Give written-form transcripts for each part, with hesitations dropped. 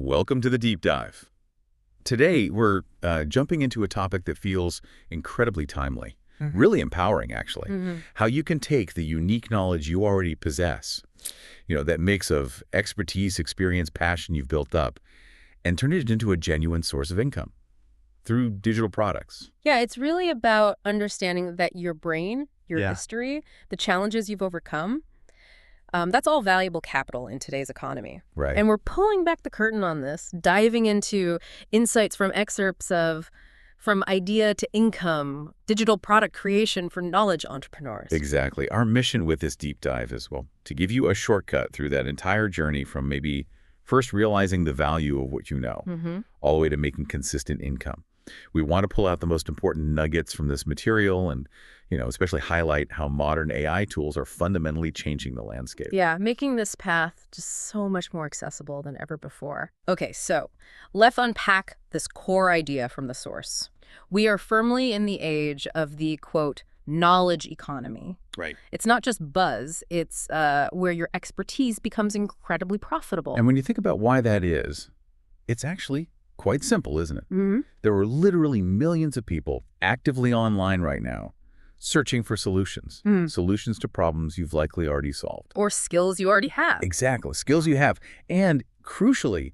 Welcome to the Deep Dive. Today, we're jumping into a topic that feels incredibly timely, really empowering, actually. How you can take the unique knowledge you already possess, that mix of expertise, experience, passion you've built up, and turn it into a genuine source of income through digital products. Yeah, it's really about understanding that your brain, your Yeah. history, the challenges you've overcome, that's all valuable capital in today's economy. Right. And we're pulling back the curtain on this, diving into insights from excerpts of From Idea to Income, digital product creation for knowledge entrepreneurs. Exactly. Our mission with this deep dive is, well, to give you a shortcut through that entire journey from maybe first realizing the value of what you know, all the way to making consistent income. We want to pull out the most important nuggets from this material and, especially highlight how modern AI tools are fundamentally changing the landscape. Yeah, making this path just so much more accessible than ever before. Okay, so let's unpack this core idea from the source. We are firmly in the age of the, quote, knowledge economy. Right. It's not just buzz, it's where your expertise becomes incredibly profitable. And when you think about why that is, it's actually quite simple, isn't it? There are literally millions of people actively online right now searching for solutions, solutions to problems you've likely already solved. Or skills you already have. Exactly, skills you have. And crucially,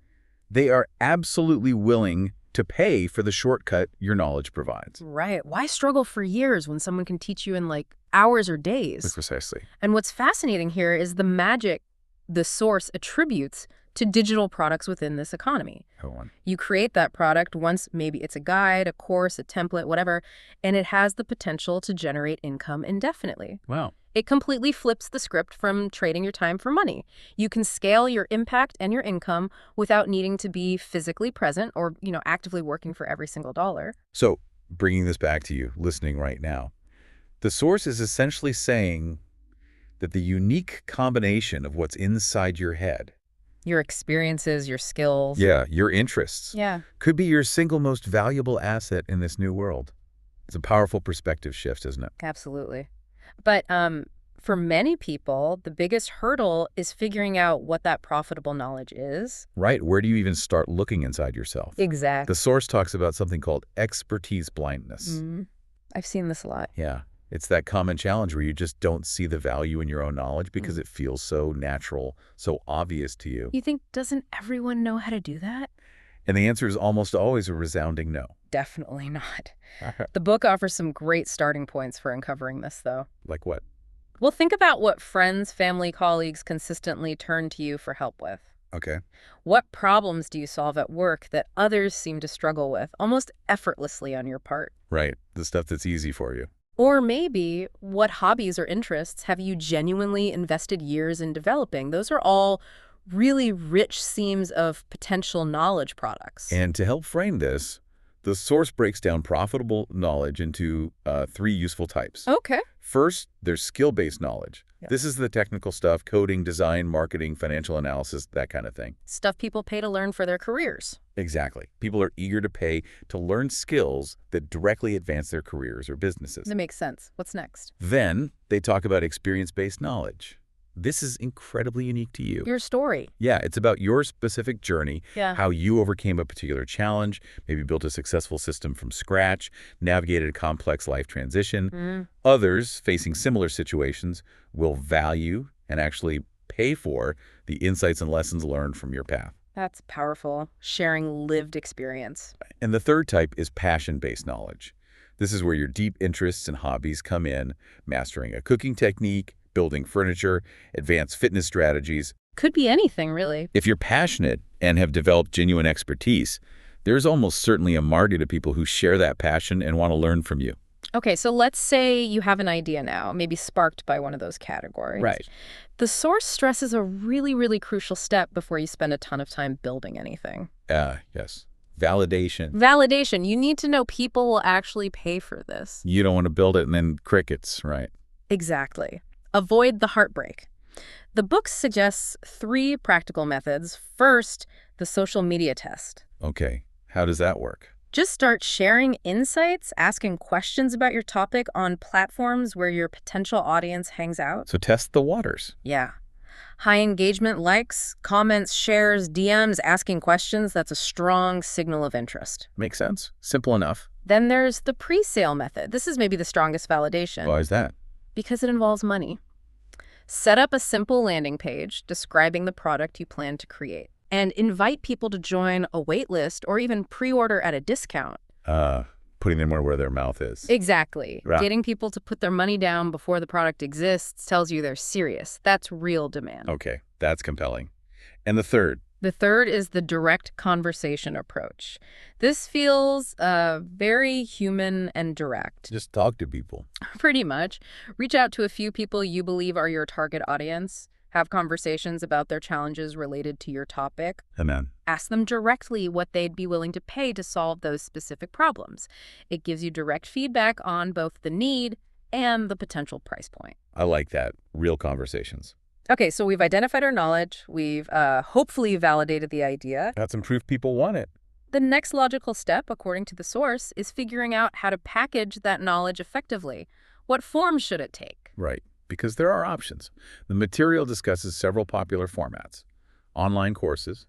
they are absolutely willing to pay for the shortcut your knowledge provides. Right. Why struggle for years when someone can teach you in like hours or days? Precisely. And what's fascinating here is the magic the source attributes to digital products within this economy. Go on. You create that product once, maybe it's a guide, a course, a template, whatever, and it has the potential to generate income indefinitely. Wow. It completely flips the script from trading your time for money. You can scale your impact and your income without needing to be physically present or, actively working for every single dollar. So, bringing this back to you, listening right now, the source is essentially saying that the unique combination of what's inside your head, Your experiences, your skills. yeah, your interests, Yeah. could be your single most valuable asset in this new world. It's a powerful perspective shift, isn't it? Absolutely. But for many people, the biggest hurdle is figuring out what that profitable knowledge is. Right. Where do you even start looking inside yourself? Exactly. The source talks about something called expertise blindness. I've seen this a lot. Yeah. It's that common challenge where you just don't see the value in your own knowledge because it feels so natural, so obvious to you. You think, doesn't everyone know how to do that? And the answer is almost always a resounding no. Definitely not. The book offers some great starting points for uncovering this, though. Like what? Well, think about what friends, family, colleagues consistently turn to you for help with. Okay. What problems do you solve at work that others seem to struggle with, almost effortlessly on your part? Right. The stuff that's easy for you. Or maybe, what hobbies or interests have you genuinely invested years in developing? Those are all really rich seams of potential knowledge products. And to help frame this, the source breaks down profitable knowledge into 3 useful types. Okay. First, there's skill-based knowledge. Yeah. This is the technical stuff, coding, design, marketing, financial analysis, that kind of thing. Stuff people pay to learn for their careers. Exactly. People are eager to pay to learn skills that directly advance their careers or businesses. That makes sense. What's next? Then they talk about experience-based knowledge. This is incredibly unique to you. Your story. Yeah, it's about your specific journey, Yeah. how you overcame a particular challenge, maybe built a successful system from scratch, navigated a complex life transition. Others, facing similar situations, will value and actually pay for the insights and lessons learned from your path. That's powerful. Sharing lived experience. And the third type is passion-based knowledge. This is where your deep interests and hobbies come in, mastering a cooking technique, building furniture, advanced fitness strategies. Could be anything, really. If you're passionate and have developed genuine expertise, there's almost certainly a market of people who share that passion and want to learn from you. Okay, so let's say you have an idea now, maybe sparked by one of those categories. Right. The source stresses a really, really crucial step before you spend a ton of time building anything. Yes. Validation. Validation. You need to know people will actually pay for this. You don't want to build it and then crickets, right? Exactly. Avoid the heartbreak. The book suggests 3 practical methods. First, the social media test. Okay. How does that work? Just start sharing insights, asking questions about your topic on platforms where your potential audience hangs out. So test the waters. Yeah. High engagement, likes, comments, shares, DMs, asking questions, that's a strong signal of interest. Makes sense. Simple enough. Then there's the pre-sale method. This is maybe the strongest validation. Why is that? Because it involves money. Set up a simple landing page describing the product you plan to create and invite people to join a wait list or even pre-order at a discount. Putting them where their mouth is. Exactly. Right. Getting people to put their money down before the product exists tells you they're serious. That's real demand. Okay, that's compelling. And the third? The third is the direct conversation approach. This feels very human and direct. Just talk to people. Pretty much. Reach out to a few people you believe are your target audience. Have conversations about their challenges related to your topic. Amen. Ask them directly what they'd be willing to pay to solve those specific problems. It gives you direct feedback on both the need and the potential price point. I like that. Real conversations. Okay, so we've identified our knowledge. We've hopefully validated the idea. Got some proof people want it. The next logical step, according to the source, is figuring out how to package that knowledge effectively. What form should it take? Right, because there are options. The material discusses several popular formats. Online courses.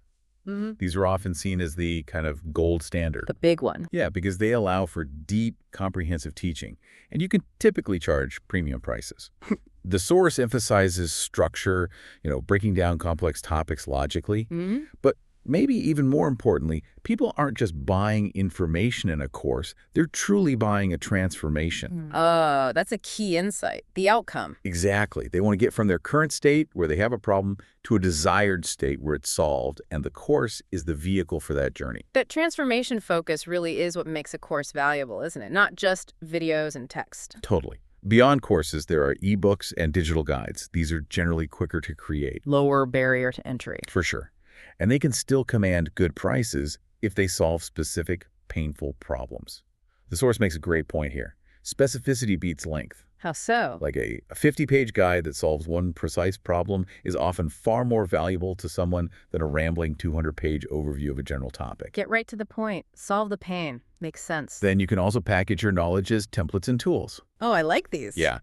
These are often seen as the kind of gold standard. The big one. Yeah, because they allow for deep, comprehensive teaching, and you can typically charge premium prices. The source emphasizes structure, breaking down complex topics logically, but maybe even more importantly, people aren't just buying information in a course, they're truly buying a transformation. Oh, that's a key insight. The outcome. Exactly. They want to get from their current state, where they have a problem, to a desired state where it's solved, and the course is the vehicle for that journey. That transformation focus really is what makes a course valuable, isn't it? Not just videos and text. Totally. Beyond courses, there are ebooks and digital guides. These are generally quicker to create. Lower barrier to entry. For sure. And they can still command good prices if they solve specific, painful problems. The source makes a great point here. Specificity beats length. How so? Like a 50-page guide that solves one precise problem is often far more valuable to someone than a rambling 200-page overview of a general topic. Get right to the point. Solve the pain. Makes sense. Then you can also package your knowledge as templates and tools. Oh, I like these. Yeah.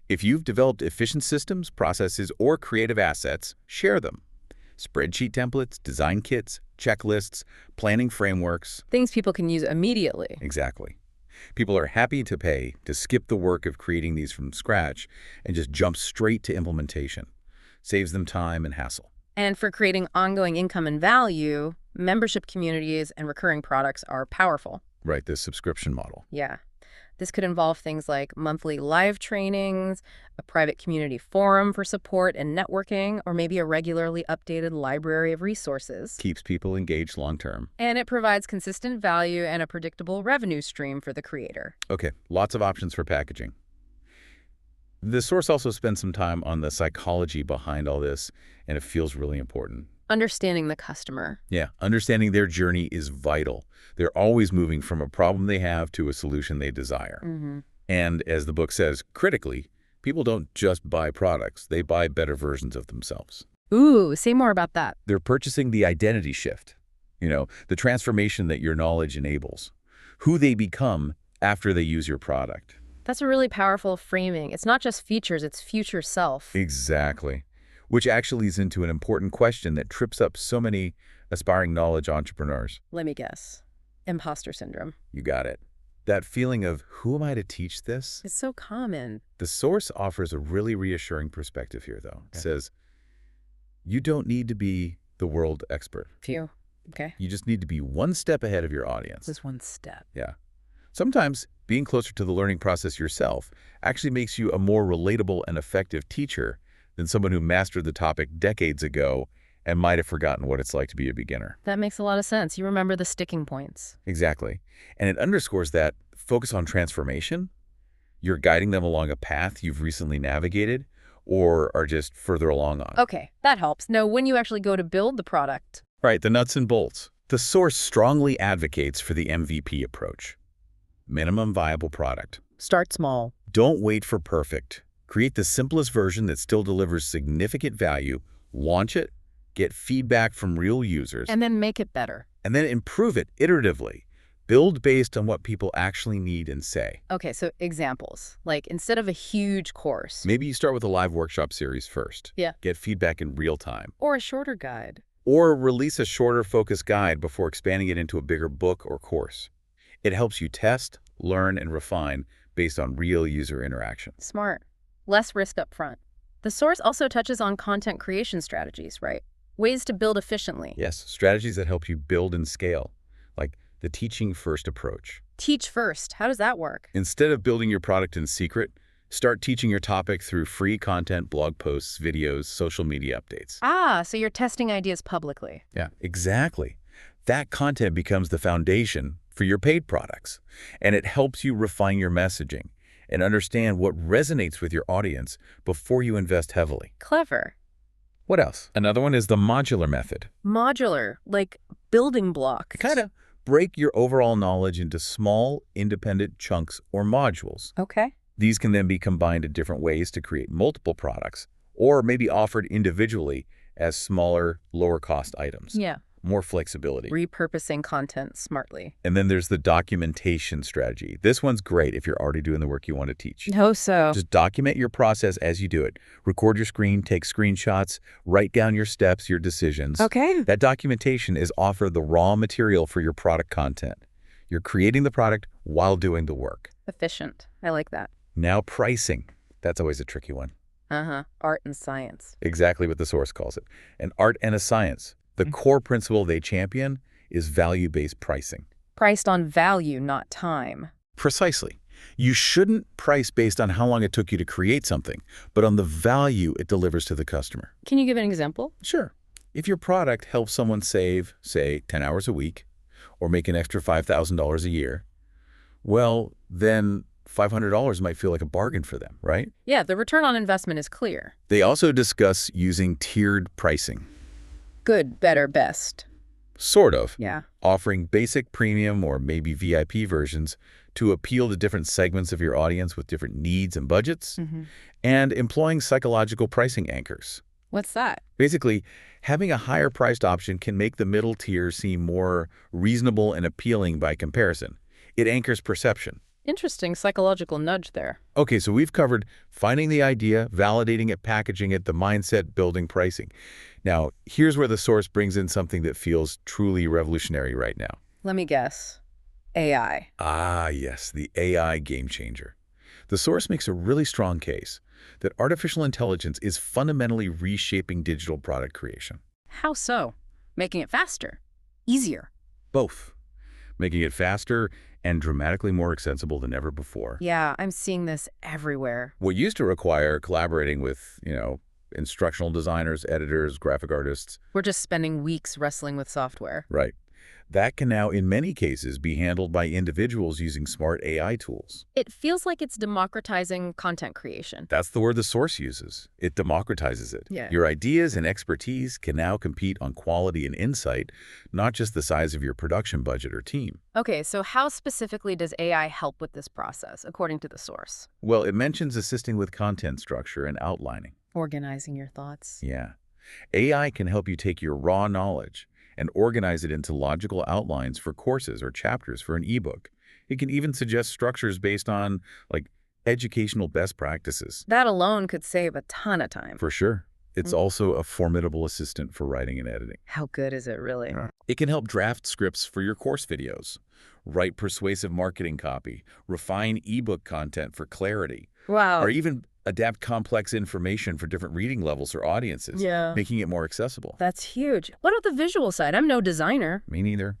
If you've developed efficient systems, processes, or creative assets, share them. Spreadsheet templates, design kits, checklists, planning frameworks. Things people can use immediately. Exactly. People are happy to pay to skip the work of creating these from scratch and just jump straight to implementation. Saves them time and hassle. And for creating ongoing income and value, membership communities and recurring products are powerful. Right, this subscription model. Yeah. This could involve things like monthly live trainings, a private community forum for support and networking, or maybe a regularly updated library of resources. Keeps people engaged long-term. And it provides consistent value and a predictable revenue stream for the creator. Okay, lots of options for packaging. The source also spends some time on the psychology behind all this, and it feels really important. Understanding the customer. Yeah, understanding their journey is vital. They're always moving from a problem they have to a solution they desire. And as the book says, critically, people don't just buy products, they buy better versions of themselves. Ooh, say more about that. They're purchasing the identity shift, the transformation that your knowledge enables, who they become after they use your product. That's a really powerful framing. It's not just features, it's future self. Exactly. Which actually leads into an important question that trips up so many aspiring knowledge entrepreneurs. Let me guess. Imposter syndrome. You got it. That feeling of, who am I to teach this? It's so common. The source offers a really reassuring perspective here, though. It says, you don't need to be the world expert. Phew. Okay. You just need to be one step ahead of your audience. Just one step. Yeah. Sometimes being closer to the learning process yourself actually makes you a more relatable and effective teacher than someone who mastered the topic decades ago and might have forgotten what it's like to be a beginner. That makes a lot of sense. You remember the sticking points. Exactly. And it underscores that focus on transformation. You're guiding them along a path you've recently navigated or are just further along on. Okay, that helps. Now, when you actually go to build the product. Right, the nuts and bolts. The source strongly advocates for the MVP approach. Minimum viable product. Start small. Don't wait for perfect. Create the simplest version that still delivers significant value, launch it, get feedback from real users, And then make it better. and then improve it iteratively. Build based on what people actually need and say. Okay, so examples. Like, instead of a huge course. Maybe you start with a live workshop series first. Yeah. Get feedback in real time. Or a shorter guide. Or release a shorter focused guide before expanding it into a bigger book or course. It helps you test, learn, and refine based on real user interaction. Smart. Less risk up front. The source also touches on content creation strategies, right? Ways to build efficiently. Yes, strategies that help you build and scale, like the teaching first approach. Teach first. How does that work? Instead of building your product in secret, start teaching your topic through free content, blog posts, videos, social media updates. Ah, so you're testing ideas publicly. Yeah, exactly. That content becomes the foundation for your paid products, and it helps you refine your messaging and understand what resonates with your audience before you invest heavily. Clever. What else? Another one is the modular method. Modular, like building blocks. Kind of break your overall knowledge into small, independent chunks or modules. Okay. These can then be combined in different ways to create multiple products, or maybe offered individually as smaller, lower-cost items. Yeah. More flexibility. Repurposing content smartly. And then there's the documentation strategy. This one's great if you're already doing the work you want to teach. So. Just document your process as you do it. Record your screen, take screenshots, write down your steps, your decisions. Okay. That documentation is offered the raw material for your product content. You're creating the product while doing the work. Efficient. I like that. Now pricing. That's always a tricky one. Art and science. Exactly what the source calls it. An art and a science. The core principle they champion is value-based pricing. Priced on value, not time. Precisely. You shouldn't price based on how long it took you to create something, but on the value it delivers to the customer. Can you give an example? Sure. If your product helps someone save, say, 10 hours a week, or make an extra $5,000 a year, well, then $500 might feel like a bargain for them, right? Yeah, the return on investment is clear. They also discuss using tiered pricing. Good, better, best. Sort of. Yeah. Offering basic, premium, or maybe VIP versions to appeal to different segments of your audience with different needs and budgets, and employing psychological pricing anchors. What's that? Basically, having a higher priced option can make the middle tier seem more reasonable and appealing by comparison. It anchors perception. Interesting psychological nudge there. Okay, so we've covered finding the idea, validating it, packaging it, the mindset, building pricing. Now, here's where the source brings in something that feels truly revolutionary right now. Let me guess. AI. Ah, yes, the AI game changer. The source makes a really strong case that artificial intelligence is fundamentally reshaping digital product creation. How so? Making it faster? Easier? Both. Making it faster and dramatically more accessible than ever before. Yeah, I'm seeing this everywhere. What used to require collaborating with, instructional designers, editors, graphic artists. We're just spending weeks wrestling with software. Right. That can now, in many cases, be handled by individuals using smart AI tools. It feels like it's democratizing content creation. That's the word the source uses. It democratizes it. Yeah. Your ideas and expertise can now compete on quality and insight, not just the size of your production budget or team. Okay, so how specifically does AI help with this process, according to the source? Well, it mentions assisting with content structure and outlining. Organizing your thoughts. Yeah. AI can help you take your raw knowledge and organize it into logical outlines for courses or chapters for an ebook. It can even suggest structures based on, educational best practices. That alone could save a ton of time. For sure. It's also a formidable assistant for writing and editing. How good is it, really? It can help draft scripts for your course videos, write persuasive marketing copy, refine ebook content for clarity, Wow. or even adapt complex information for different reading levels or audiences, making it more accessible. That's huge. What about the visual side? I'm no designer. Me neither.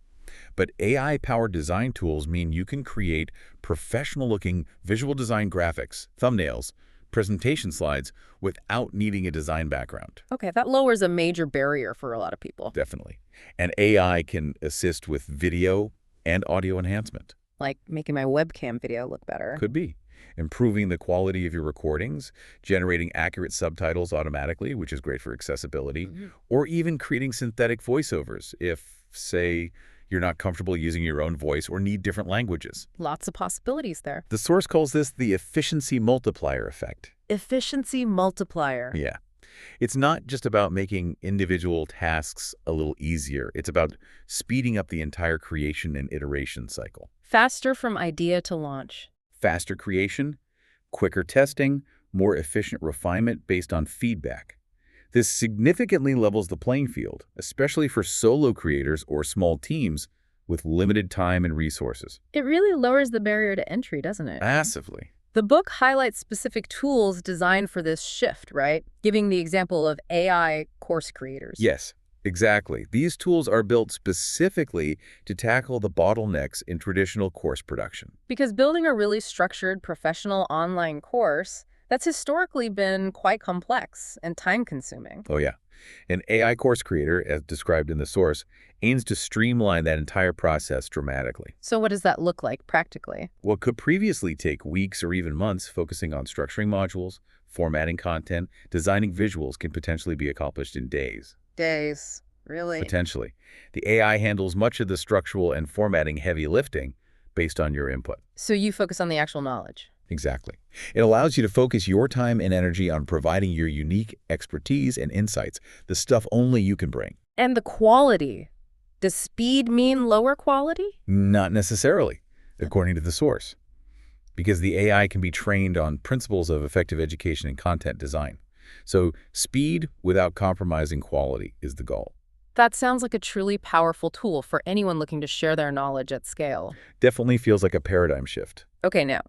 But AI-powered design tools mean you can create professional-looking visual design graphics, thumbnails, presentation slides without needing a design background. Okay, that lowers a major barrier for a lot of people. Definitely. And AI can assist with video and audio enhancement. Like making my webcam video look better. Could be. Improving the quality of your recordings, generating accurate subtitles automatically, which is great for accessibility, or even creating synthetic voiceovers if, say, you're not comfortable using your own voice or need different languages. Lots of possibilities there. The source calls this the efficiency multiplier effect. Efficiency multiplier. Yeah. It's not just about making individual tasks a little easier. It's about speeding up the entire creation and iteration cycle. Faster from idea to launch. Faster creation, quicker testing, more efficient refinement based on feedback. This significantly levels the playing field, especially for solo creators or small teams with limited time and resources. It really lowers the barrier to entry, doesn't it? Massively. The book highlights specific tools designed for this shift, right? Giving the example of AI course creators. Yes, exactly. These tools are built specifically to tackle the bottlenecks in traditional course production. Because building a really structured professional online course, that's historically been quite complex and time-consuming. Oh yeah. An AI course creator, as described in the source, aims to streamline that entire process dramatically. So what does that look like practically? What could previously take weeks or even months focusing on structuring modules, formatting content, designing visuals can potentially be accomplished in days. Days. Really? Potentially. The AI handles much of the structural and formatting heavy lifting based on your input. So you focus on the actual knowledge. Exactly. It allows you to focus your time and energy on providing your unique expertise and insights, the stuff only you can bring. And the quality. Does speed mean lower quality? Not necessarily, according to the source, because the AI can be trained on principles of effective education and content design. So speed without compromising quality is the goal. That sounds like a truly powerful tool for anyone looking to share their knowledge at scale. Definitely feels like a paradigm shift. Okay, now,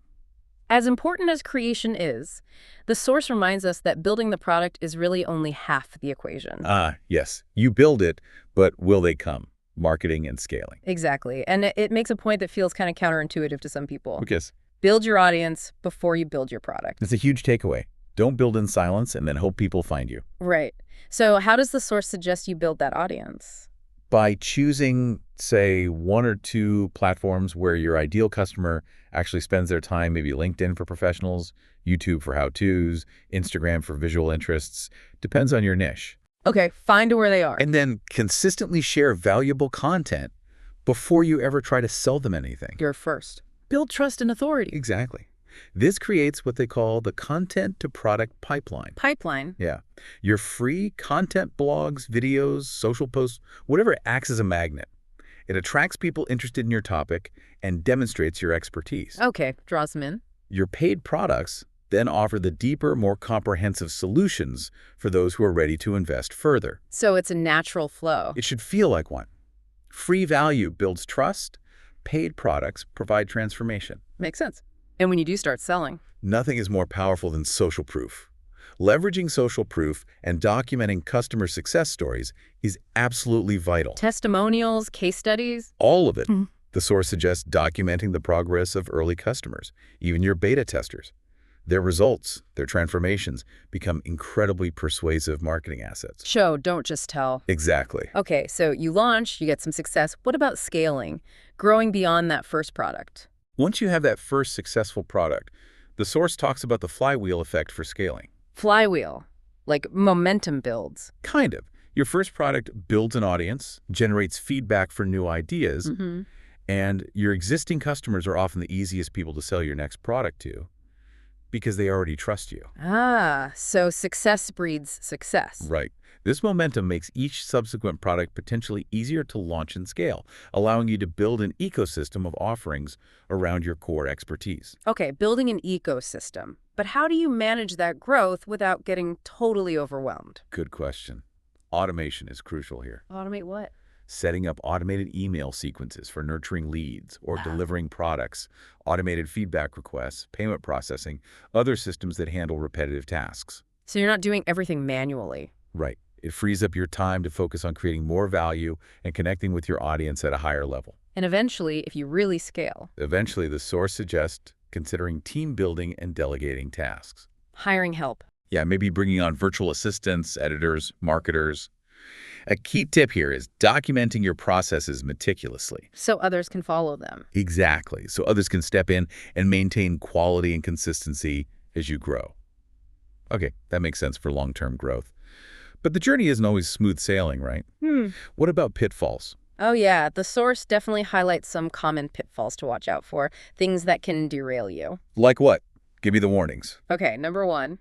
as important as creation is, the source reminds us that building the product is really only half the equation. Yes. You build it, but will they come? Marketing and scaling. Exactly. And it makes a point that feels kind of counterintuitive to some people. Because Build your audience before you build your product. it's a huge takeaway. Don't build in silence and then hope people find you. Right. So how does the source suggest you build that audience? By choosing, say, one or two platforms where your ideal customer actually spends their time, maybe LinkedIn for professionals, YouTube for how-tos, Instagram for visual interests, depends on your niche. Okay, find where they are. And then consistently share valuable content before you ever try to sell them anything. You're first. Build trust and authority. Exactly. This creates what they call the content-to-product pipeline. Pipeline. Yeah. Your free content blogs, videos, social posts, whatever acts as a magnet. It attracts people interested in your topic and demonstrates your expertise. Okay, draws them in. Your paid products then offer the deeper, more comprehensive solutions for those who are ready to invest further. So it's a natural flow. It should feel like one. Free value builds trust. Paid products provide transformation. Makes sense. And when you do start selling. Nothing is more powerful than social proof. Leveraging social proof and documenting customer success stories is absolutely vital. Testimonials, case studies. All of it. The source suggests documenting the progress of early customers, even your beta testers. Their results, their transformations, become incredibly persuasive marketing assets. Show, don't just tell. Exactly. Okay, so you launch, you get some success. What about scaling? Growing beyond that first product? Once you have that first successful product, the source talks about the flywheel effect for scaling. Flywheel, like momentum builds. Kind of. Your first product builds an audience, generates feedback for new ideas, and your existing customers are often the easiest people to sell your next product to because they already trust you. So success breeds success. Right. This momentum makes each subsequent product potentially easier to launch and scale, allowing you to build an ecosystem of offerings around your core expertise. Okay, building an ecosystem. But how do you manage that growth without getting totally overwhelmed? Good question. Automation is crucial here. Automate what? Setting up automated email sequences for nurturing leads or delivering products, automated feedback requests, payment processing, other systems that handle repetitive tasks. So you're not doing everything manually. Right. It frees up your time to focus on creating more value and connecting with your audience at a higher level. And eventually, if you really scale, Eventually, the source suggests considering team building and delegating tasks. hiring help. Yeah, maybe bringing on virtual assistants, editors, marketers. A key tip here is documenting your processes meticulously. So others can follow them. Exactly, so others can step in and maintain quality and consistency as you grow. Okay, that makes sense for long-term growth. But the journey isn't always smooth sailing, right? What about pitfalls? Oh yeah, the source definitely highlights some common pitfalls to watch out for, things that can derail you. Like what? Give me the warnings. Okay, number one,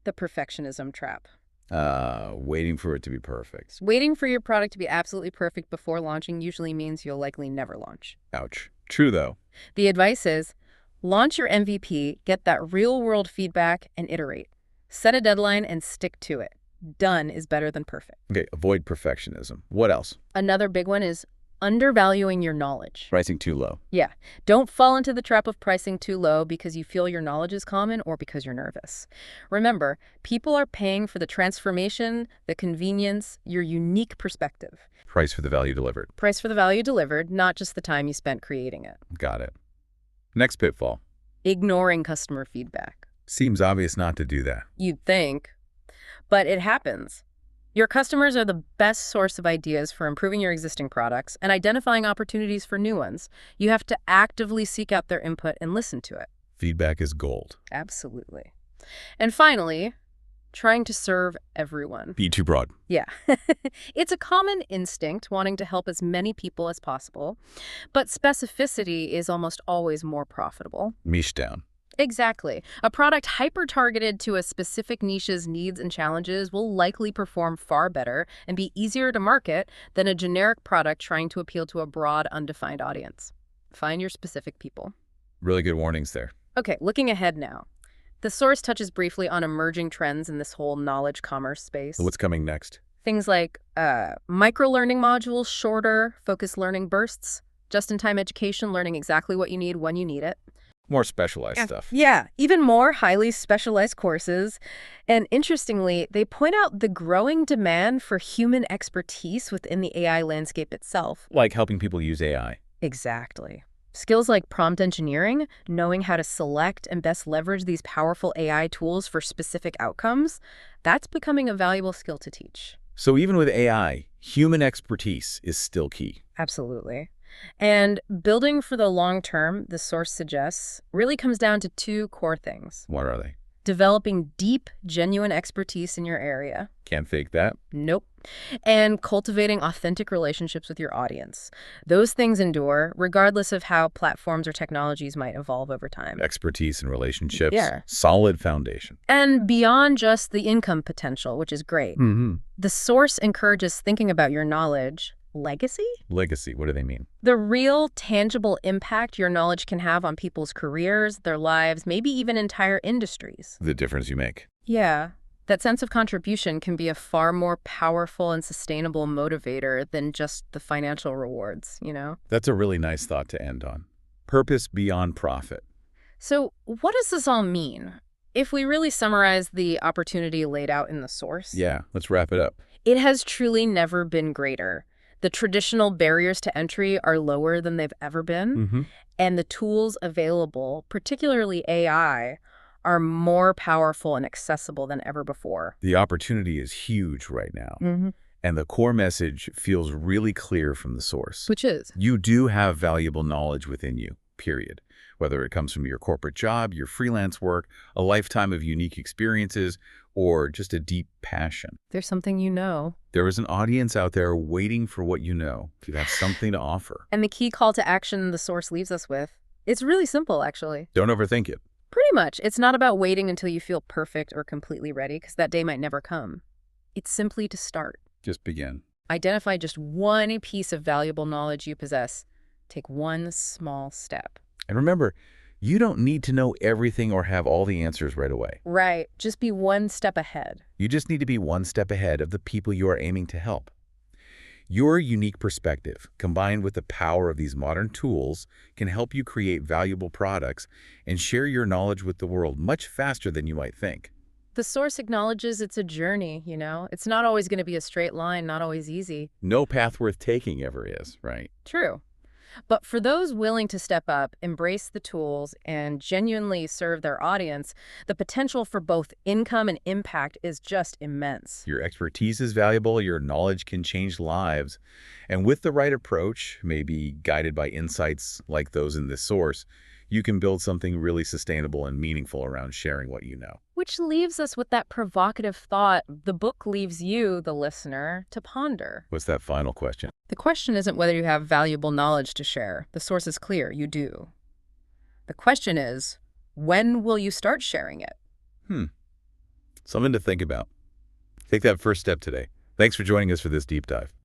the perfectionism trap. Waiting for it to be perfect. Waiting for your product to be absolutely perfect before launching usually means you'll likely never launch. Ouch. True, though. The advice is, launch your MVP, get that real-world feedback, and iterate. Set a deadline and stick to it. Done is better than perfect. Okay, avoid perfectionism. What else? Another big one is undervaluing your knowledge. Pricing too low. Yeah. Don't fall into the trap of pricing too low because you feel your knowledge is common or because you're nervous. Remember, people are paying for the transformation, the convenience, your unique perspective. Price for the value delivered. Price for the value delivered, not just the time you spent creating it. Got it. Next pitfall. Ignoring customer feedback. Seems obvious not to do that. You'd think, but it happens. Your customers are the best source of ideas for improving your existing products and identifying opportunities for new ones. You have to actively seek out their input and listen to it. Feedback is gold. Absolutely. And finally, trying to serve everyone. Be too broad. Yeah. It's a common instinct wanting to help as many people as possible, but specificity is almost always more profitable. Niche down. Exactly. A product hyper-targeted to a specific niche's needs and challenges will likely perform far better and be easier to market than a generic product trying to appeal to a broad, undefined audience. Find your specific people. Really good warnings there. Okay, looking ahead now. The source touches briefly on emerging trends in this whole knowledge commerce space. So what's coming next? Things like micro-learning modules, shorter, focused learning bursts, just-in-time education, learning exactly what you need when you need it. More specialized stuff. Yeah, even more highly specialized courses. And interestingly, they point out the growing demand for human expertise within the AI landscape itself. Like helping people use AI. Exactly. Skills like prompt engineering, knowing how to select and best leverage these powerful AI tools for specific outcomes, that's becoming a valuable skill to teach. So even with AI, human expertise is still key. Absolutely. And building for the long term, the source suggests, really comes down to two core things. What are they? Developing deep, genuine expertise in your area. Can't fake that. Nope. And cultivating authentic relationships with your audience. Those things endure, regardless of how platforms or technologies might evolve over time. Expertise and relationships. Yeah. Solid foundation. And beyond just the income potential, which is great, the source encourages thinking about your knowledge. Legacy? Legacy, what do they mean? The real, tangible impact your knowledge can have on people's careers, their lives, maybe even entire industries. The difference you make. Yeah. That sense of contribution can be a far more powerful and sustainable motivator than just the financial rewards, you know? That's a really nice thought to end on. Purpose beyond profit. So what does this all mean? If we really summarize the opportunity laid out in the source, Yeah, let's wrap it up. it has truly never been greater. The traditional barriers to entry are lower than they've ever been, and the tools available, particularly AI, are more powerful and accessible than ever before. The opportunity is huge right now, and the core message feels really clear from the source. Which is? You do have valuable knowledge within you, period. Whether it comes from your corporate job, your freelance work, a lifetime of unique experiences, or just a deep passion. There's something you know. There is an audience out there waiting for what you know. You have something to offer. And the key call to action the source leaves us with, it's really simple, actually. Don't overthink it. Pretty much. It's not about waiting until you feel perfect or completely ready, because that day might never come. It's simply to start. Just begin. Identify just one piece of valuable knowledge you possess. Take one small step. And remember, you don't need to know everything or have all the answers right away. Right. Just be one step ahead. You just need to be one step ahead of the people you are aiming to help. Your unique perspective, combined with the power of these modern tools, can help you create valuable products and share your knowledge with the world much faster than you might think. The source acknowledges it's a journey, you know? It's not always going to be a straight line, not always easy. No path worth taking ever is, right? True. But for those willing to step up, embrace the tools, and genuinely serve their audience, the potential for both income and impact is just immense. Your expertise is valuable, your knowledge can change lives, and with the right approach, maybe guided by insights like those in this source, you can build something really sustainable and meaningful around sharing what you know. Which leaves us with that provocative thought the book leaves you, the listener, to ponder. What's that final question? The question isn't whether you have valuable knowledge to share. The source is clear, you do. The question is, when will you start sharing it? Something to think about. Take that first step today. Thanks for joining us for this deep dive.